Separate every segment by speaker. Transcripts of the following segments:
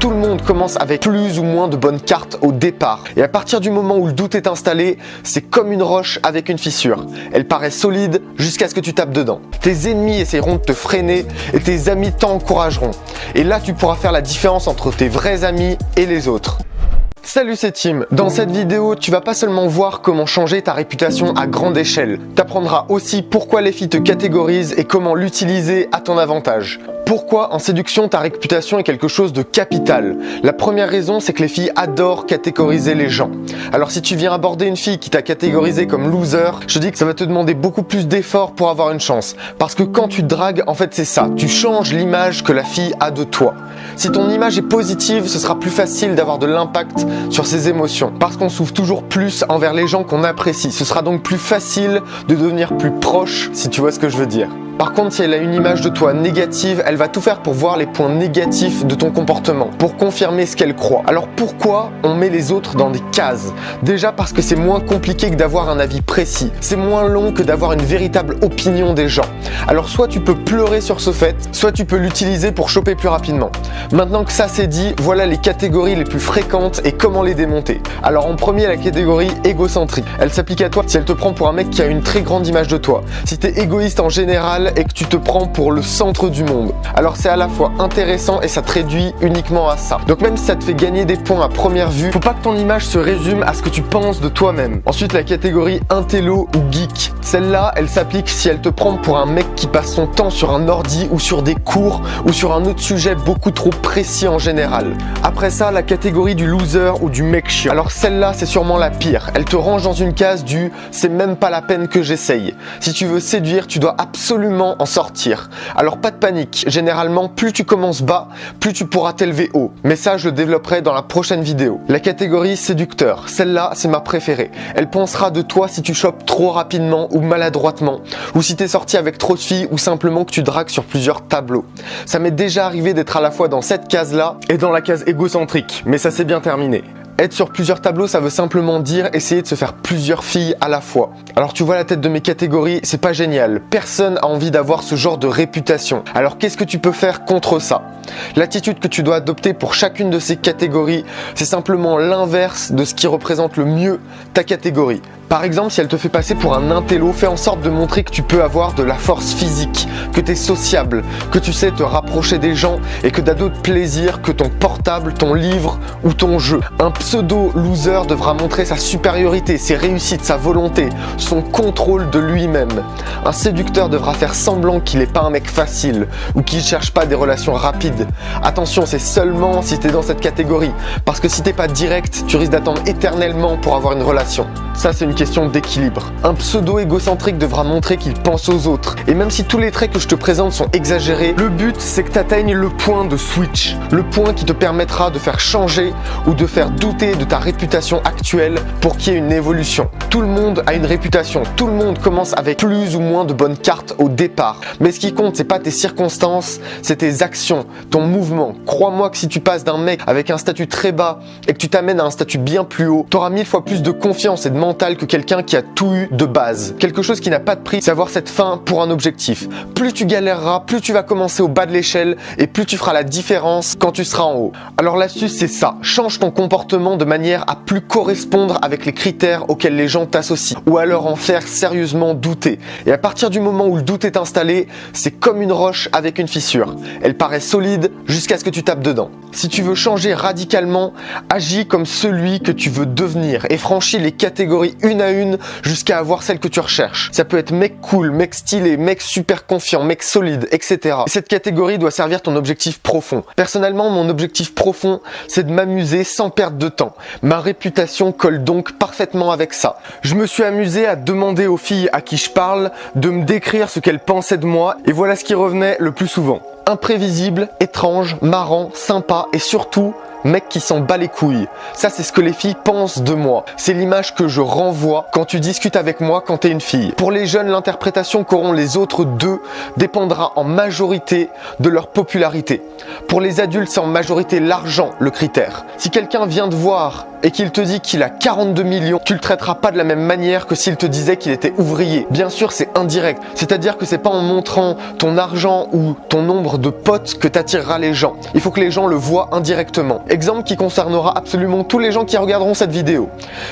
Speaker 1: Tout le monde commence avec plus ou moins de bonnes cartes au départ. Et à partir du moment où le doute est installé, c'est comme une roche avec une fissure. Elle paraît solide jusqu'à ce que tu tapes dedans. Tes ennemis essaieront de te freiner et tes amis t'encourageront. Et là, tu pourras faire la différence entre tes vrais amis et les autres. Salut, c'est Tim. Dans cette vidéo, tu vas pas seulement voir comment changer ta réputation à grande échelle. T'apprendras aussi pourquoi les filles te catégorisent et comment l'utiliser à ton avantage. Pourquoi en séduction ta réputation est quelque chose de capital? La première raison, c'est que les filles adorent catégoriser les gens. Alors si tu viens aborder une fille qui t'a catégorisé comme loser, je te dis que ça va te demander beaucoup plus d'efforts pour avoir une chance. Parce que quand tu te dragues, en fait c'est ça, tu changes l'image que la fille a de toi. Si ton image est positive, ce sera plus facile d'avoir de l'impact sur ses émotions. Parce qu'on s'ouvre toujours plus envers les gens qu'on apprécie. Ce sera donc plus facile de devenir plus proche, si tu vois ce que je veux dire. Par contre, si elle a une image de toi négative, elle va tout faire pour voir les points négatifs de ton comportement, pour confirmer ce qu'elle croit. Alors pourquoi on met les autres dans des cases? Déjà parce que c'est moins compliqué que d'avoir un avis précis. C'est moins long que d'avoir une véritable opinion des gens. Alors soit tu peux pleurer sur ce fait, soit tu peux l'utiliser pour choper plus rapidement. Maintenant que ça c'est dit, voilà les catégories les plus fréquentes et comment les démonter. Alors en premier, la catégorie égocentrique. Elle s'applique à toi si elle te prend pour un mec qui a une très grande image de toi. Si t'es égoïste en général et que tu te prends pour le centre du monde. Alors c'est à la fois intéressant et ça te réduit uniquement à ça. Donc même si ça te fait gagner des points à première vue, faut pas que ton image se résume à ce que tu penses de toi-même. Ensuite, la catégorie intello ou geek. Celle-là, elle s'applique si elle te prend pour un mec qui passe son temps sur un ordi ou sur des cours ou sur un autre sujet beaucoup trop précis en général. Après ça, la catégorie du loser ou du mec chiant. Alors celle-là, c'est sûrement la pire. Elle te range dans une case du « c'est même pas la peine que j'essaye ». Si tu veux séduire, tu dois absolument en sortir. Alors pas de panique, généralement plus tu commences bas, plus tu pourras t'élever haut. Mais ça je le développerai dans la prochaine vidéo. La catégorie séducteur, celle-là c'est ma préférée. Elle pensera de toi si tu chopes trop rapidement ou maladroitement, ou si t'es sorti avec trop de filles ou simplement que tu dragues sur plusieurs tableaux. Ça m'est déjà arrivé d'être à la fois dans cette case-là et dans la case égocentrique, mais ça s'est bien terminé. Être sur plusieurs tableaux, ça veut simplement dire essayer de se faire plusieurs filles à la fois. Alors tu vois la tête de mes catégories, c'est pas génial. Personne a envie d'avoir ce genre de réputation. Alors qu'est-ce que tu peux faire contre ça? L'attitude que tu dois adopter pour chacune de ces catégories, c'est simplement l'inverse de ce qui représente le mieux ta catégorie. Par exemple, si elle te fait passer pour un intello, fais en sorte de montrer que tu peux avoir de la force physique, que tu es sociable, que tu sais te rapprocher des gens et que tu as d'autres plaisirs que ton portable, ton livre ou ton jeu. Un pseudo-loser devra montrer sa supériorité, ses réussites, sa volonté, son contrôle de lui-même. Un séducteur devra faire semblant qu'il n'est pas un mec facile ou qu'il ne cherche pas des relations rapides. Attention, c'est seulement si tu es dans cette catégorie, parce que si t'es pas direct, tu risques d'attendre éternellement pour avoir une relation. Ça, c'est une question d'équilibre. Un pseudo-égocentrique devra montrer qu'il pense aux autres. Et même si tous les traits que je te présente sont exagérés, le but c'est que tu atteignes le point de switch. Le point qui te permettra de faire changer ou de faire douter de ta réputation actuelle pour qu'il y ait une évolution. Tout le monde a une réputation. Tout le monde commence avec plus ou moins de bonnes cartes au départ. Mais ce qui compte, c'est pas tes circonstances, c'est tes actions, ton mouvement. Crois-moi que si tu passes d'un mec avec un statut très bas et que tu t'amènes à un statut bien plus haut, tu auras 1000 fois plus de confiance et de mental que quelqu'un qui a tout eu de base. Quelque chose qui n'a pas de prix, c'est avoir cette fin pour un objectif. Plus tu galéreras, plus tu vas commencer au bas de l'échelle et plus tu feras la différence quand tu seras en haut. Alors l'astuce c'est ça, change ton comportement de manière à plus correspondre avec les critères auxquels les gens t'associent ou alors en faire sérieusement douter. Et à partir du moment où le doute est installé, c'est comme une roche avec une fissure. Elle paraît solide jusqu'à ce que tu tapes dedans. Si tu veux changer radicalement, agis comme celui que tu veux devenir et franchis les catégories une à une jusqu'à avoir celle que tu recherches. Ça peut être mec cool, mec stylé, mec super confiant, mec solide, etc. Cette catégorie doit servir ton objectif profond. Personnellement, mon objectif profond, c'est de m'amuser sans perdre de temps. Ma réputation colle donc parfaitement avec ça. Je me suis amusé à demander aux filles à qui je parle de me décrire ce qu'elles pensaient de moi et voilà ce qui revenait le plus souvent. Imprévisible, étrange, marrant, sympa et surtout mec qui s'en bat les couilles. Ça, c'est ce que les filles pensent de moi. C'est l'image que je renvoie quand tu discutes avec moi quand t'es une fille. Pour les jeunes, l'interprétation qu'auront les autres d'eux dépendra en majorité de leur popularité. Pour les adultes, c'est en majorité l'argent le critère. Si quelqu'un vient te voir et qu'il te dit qu'il a 42 millions, tu le traiteras pas de la même manière que s'il te disait qu'il était ouvrier. Bien sûr, c'est indirect. C'est-à-dire que c'est pas en montrant ton argent ou ton nombre de potes que t'attireras les gens. Il faut que les gens le voient indirectement. Exemple qui concernera absolument tous les gens qui regarderont cette vidéo.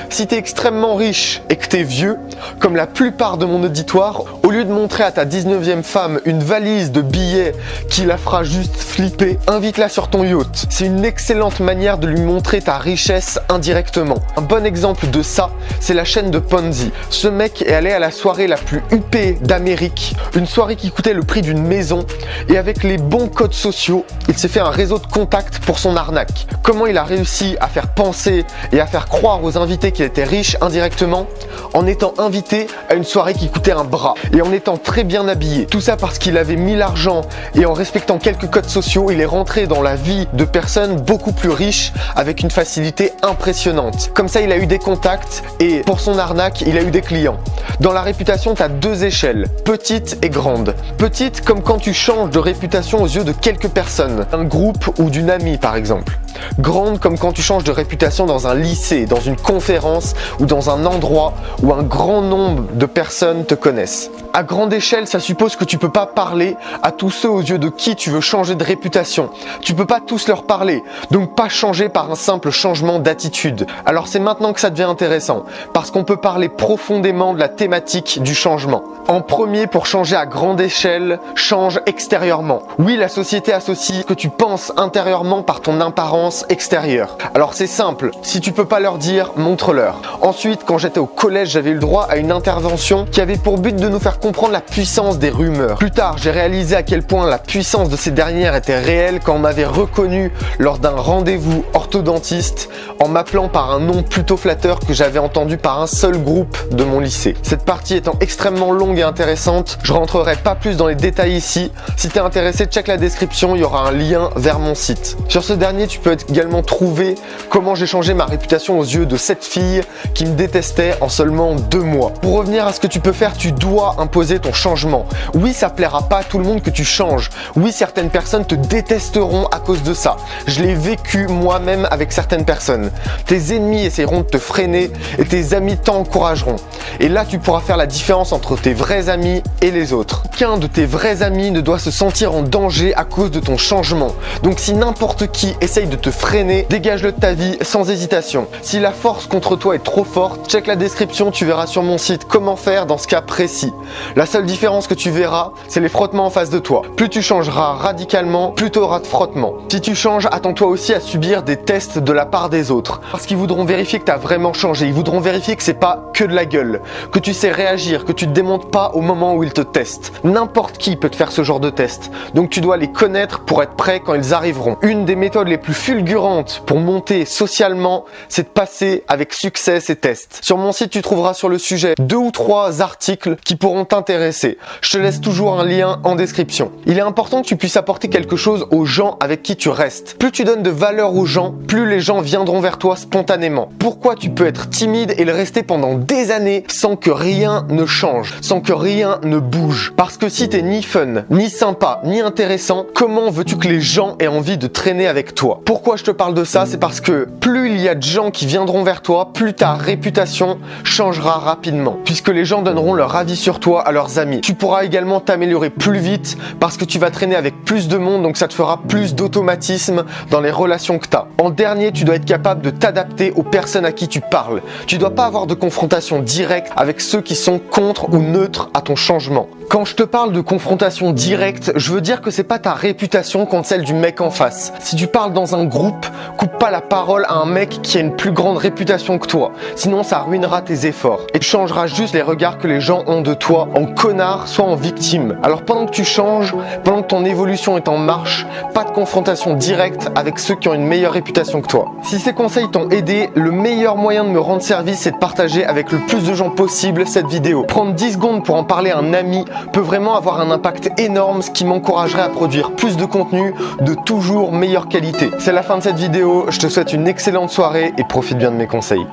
Speaker 1: Si t'es extrêmement riche et que t'es vieux, comme la plupart de mon auditoire, au lieu de montrer à ta 19e femme une valise de billets qui la fera juste flipper, invite-la sur ton yacht. C'est une excellente manière de lui montrer ta richesse indirectement. Un bon exemple de ça, c'est la chaîne de Ponzi. Ce mec est allé à la soirée la plus huppée d'Amérique, une soirée qui coûtait le prix d'une maison, et avec les bons codes sociaux, il s'est fait un réseau de contacts pour son arnaque. Comment il a réussi à faire penser et à faire croire aux invités qu'il était riche indirectement? En étant invité à une soirée qui coûtait un bras et en étant très bien habillé. Tout ça parce qu'il avait mis l'argent et en respectant quelques codes sociaux, il est rentré dans la vie de personnes beaucoup plus riches avec une facilité impressionnante. Comme ça, il a eu des contacts et pour son arnaque, il a eu des clients. Dans la réputation, tu as deux échelles, petite et grande. Petite comme quand tu changes de réputation aux yeux de quelques personnes, un groupe ou d'une amie par exemple. Grande comme quand tu changes de réputation dans un lycée, dans une conférence ou dans un endroit où un grand nombre de personnes te connaissent. À grande échelle, ça suppose que tu peux pas parler à tous ceux aux yeux de qui tu veux changer de réputation. Tu peux pas tous leur parler, donc pas changer par un simple changement d'attitude. Alors c'est maintenant que ça devient intéressant, parce qu'on peut parler profondément de la thématique du changement. En premier, pour changer à grande échelle, change extérieurement. Oui, la société associe ce que tu penses intérieurement par ton apparence extérieure. Alors c'est simple, si tu peux pas leur dire, montre-leur. Ensuite, quand j'étais au collège, j'avais eu le droit à une intervention qui avait pour but de nous faire comprendre la puissance des rumeurs. Plus tard, j'ai réalisé à quel point la puissance de ces dernières était réelle quand on m'avait reconnu lors d'un rendez-vous orthodontiste en m'appelant par un nom plutôt flatteur que j'avais entendu par un seul groupe de mon lycée. Cette partie étant extrêmement longue et intéressante, je rentrerai pas plus dans les détails ici. Si t'es intéressé, check la description, il y aura un lien vers mon site. Sur ce dernier, tu peux également trouver comment j'ai changé ma réputation aux yeux de cette fille qui me détestait en seulement 2 mois. Pour revenir à ce que tu peux faire, tu dois imposer ton changement. Oui, ça plaira pas à tout le monde que tu changes. Oui, certaines personnes te détesteront à cause de ça. Je l'ai vécu moi-même avec certaines personnes. Tes ennemis essaieront de te freiner et tes amis t'encourageront. Et là, tu pourras faire la différence entre tes vrais amis et les autres. Aucun de tes vrais amis ne doit se sentir en danger à cause de ton changement. Donc si n'importe qui essaye de te freiner, dégage-le de ta vie sans hésitation. Si la force contre toi est trop forte, check la description, tu verras sur mon site comment faire dans ce cas précis. La seule différence que tu verras, c'est les frottements en face de toi. Plus tu changeras radicalement, plus tu auras de frottements. Si tu changes, attends-toi aussi à subir des tests de la part des autres. Parce qu'ils voudront vérifier que tu as vraiment changé. Ils voudront vérifier que c'est pas que de la gueule, que tu sais réagir, que tu te démontes pas au moment où ils te testent. N'importe qui peut te faire ce genre de test. Donc tu dois les connaître pour être prêt quand ils arriveront. Une des méthodes les plus fulgurantes pour monter socialement, c'est de passer avec succès ces tests. Sur mon site, tu trouveras sur le sujet 2 ou 3 articles qui pourront t'intéresser. Je te laisse toujours un lien en description. Il est important que tu puisses apporter quelque chose aux gens avec qui tu restes. Plus tu donnes de valeur aux gens, plus les gens viendront vers toi spontanément. Pourquoi tu peux être timide et le rester pendant des années sans que rien ne change, sans que rien ne bouge? Parce que si t'es ni fun, ni sympa, ni intéressant, comment veux-tu que les gens aient envie de traîner avec toi? Pourquoi je te parle de ça? C'est parce que plus il y a de gens qui viendront vers toi, plus ta réputation changera rapidement, puisque les gens donneront leur avis sur toi à leurs amis. Tu pourras également t'améliorer plus vite parce que tu vas traîner avec plus de monde, donc ça te fera plus d'automatisme dans les relations que tu as. En dernier, tu dois être capable de t'adapter aux personnes à qui tu parles. Tu dois pas avoir de confrontation directe avec ceux qui sont contre ou neutres à ton changement. Quand je te parle de confrontation directe, je veux dire que c'est pas ta réputation contre celle du mec en face. Si tu parles dans un groupe, coupe pas la parole à un mec qui a une plus grande réputation que toi. Sinon, ça ruinera tes efforts. Et tu changeras juste les regards que les gens ont de toi en connard, soit en victime. Alors pendant que tu changes, pendant que ton évolution est en marche, pas de confrontation directe avec ceux qui ont une meilleure réputation que toi. Si ces conseils t'ont aidé, le meilleur moyen de me rendre service, c'est de partager avec le plus de gens possible cette vidéo. Prendre 10 secondes pour en parler à un ami, peut vraiment avoir un impact énorme, ce qui m'encouragerait à produire plus de contenu de toujours meilleure qualité. C'est la fin de cette vidéo, je te souhaite une excellente soirée et profite bien de mes conseils.